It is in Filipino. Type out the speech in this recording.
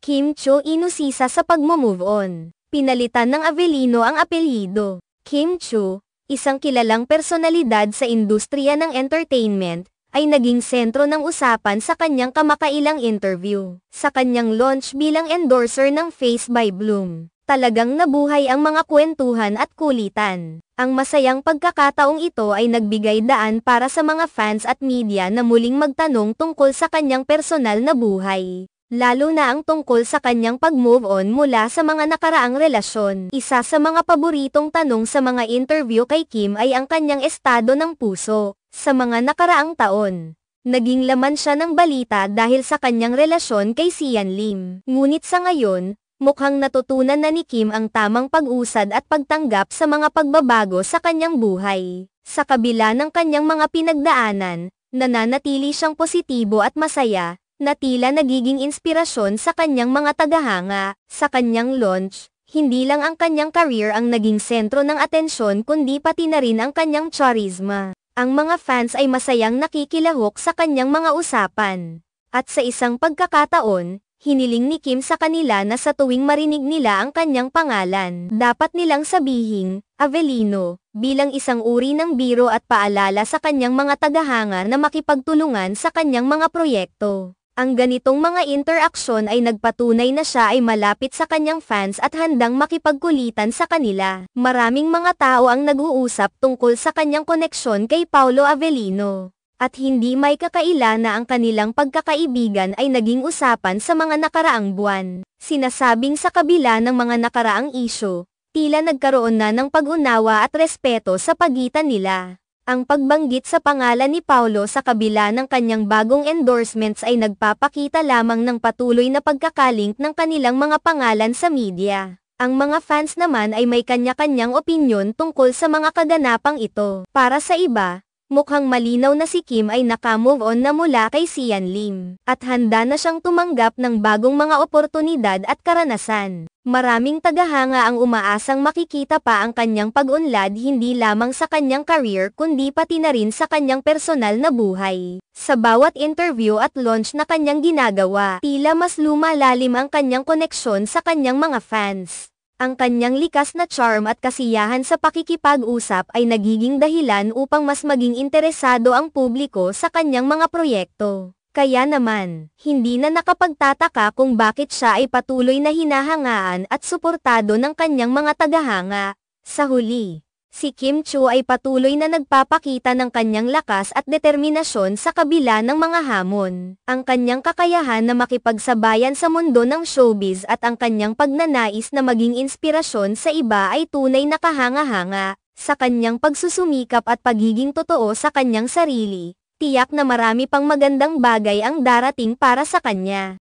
Kim Cho inusisa sa pagmo-move on. Pinalitan ng Avellino ang apelyido. Kim Cho, isang kilalang personalidad sa industriya ng entertainment, ay naging sentro ng usapan sa kanyang kamakailang interview. Sa kanyang launch bilang endorser ng Face by Bloom, talagang nabuhay ang mga kwentuhan at kulitan. Ang masayang pagkakataong ito ay nagbigay daan para sa mga fans at media na muling magtanong tungkol sa kanyang personal na buhay. Lalo na ang tungkol sa kanyang pag-move on mula sa mga nakaraang relasyon. Isa sa mga paboritong tanong sa mga interview kay Kim ay ang kanyang estado ng puso. Sa mga nakaraang taon, naging laman siya ng balita dahil sa kanyang relasyon kay Sian Lim. Ngunit sa ngayon, mukhang natutunan na ni Kim ang tamang pag-usad at pagtanggap sa mga pagbabago sa kanyang buhay. Sa kabila ng kanyang mga pinagdaanan, nananatili siyang positibo at masaya, na tila nagiging inspirasyon sa kanyang mga tagahanga. Sa kanyang launch, hindi lang ang kanyang career ang naging sentro ng atensyon kundi pati na rin ang kanyang charisma. Ang mga fans ay masayang nakikilahok sa kanyang mga usapan. At sa isang pagkakataon, hiniling ni Kim sa kanila na sa tuwing marinig nila ang kanyang pangalan, dapat nilang sabihing, Avellino, bilang isang uri ng biro at paalala sa kanyang mga tagahanga na makipagtulungan sa kanyang mga proyekto. Ang ganitong mga interaksyon ay nagpatunay na siya ay malapit sa kanyang fans at handang makipagkulitan sa kanila. Maraming mga tao ang nag-uusap tungkol sa kanyang koneksyon kay Paolo Avellino. At hindi may kakaila na ang kanilang pagkakaibigan ay naging usapan sa mga nakaraang buwan. Sinasabing sa kabila ng mga nakaraang isyu, tila nagkaroon na ng pag-unawa at respeto sa pagitan nila. Ang pagbanggit sa pangalan ni Paolo sa kabila ng kanyang bagong endorsements ay nagpapakita lamang ng patuloy na pagkakalink ng kanilang mga pangalan sa media. Ang mga fans naman ay may kanya-kanyang opinyon tungkol sa mga kaganapang ito. Para sa iba, mukhang malinaw na si Kim ay naka-move on na mula kay Sian Lim, at handa na siyang tumanggap ng bagong mga oportunidad at karanasan. Maraming tagahanga ang umaasang makikita pa ang kanyang pag-unlad hindi lamang sa kanyang career kundi pati na rin sa kanyang personal na buhay. Sa bawat interview at launch na kanyang ginagawa, tila mas lumalalim ang kanyang koneksyon sa kanyang mga fans. Ang kanyang likas na charm at kasiyahan sa pakikipag-usap ay nagiging dahilan upang mas maging interesado ang publiko sa kanyang mga proyekto. Kaya naman, hindi na nakapagtataka kung bakit siya ay patuloy na hinahangaan at suportado ng kanyang mga tagahanga. Sa huli, si Kim Cho ay patuloy na nagpapakita ng kanyang lakas at determinasyon sa kabila ng mga hamon. Ang kanyang kakayahan na makipagsabayan sa mundo ng showbiz at ang kanyang pagnanais na maging inspirasyon sa iba ay tunay na kahanga-hanga. Sa kanyang pagsusumikap at pagiging totoo sa kanyang sarili, tiyak na marami pang magandang bagay ang darating para sa kanya.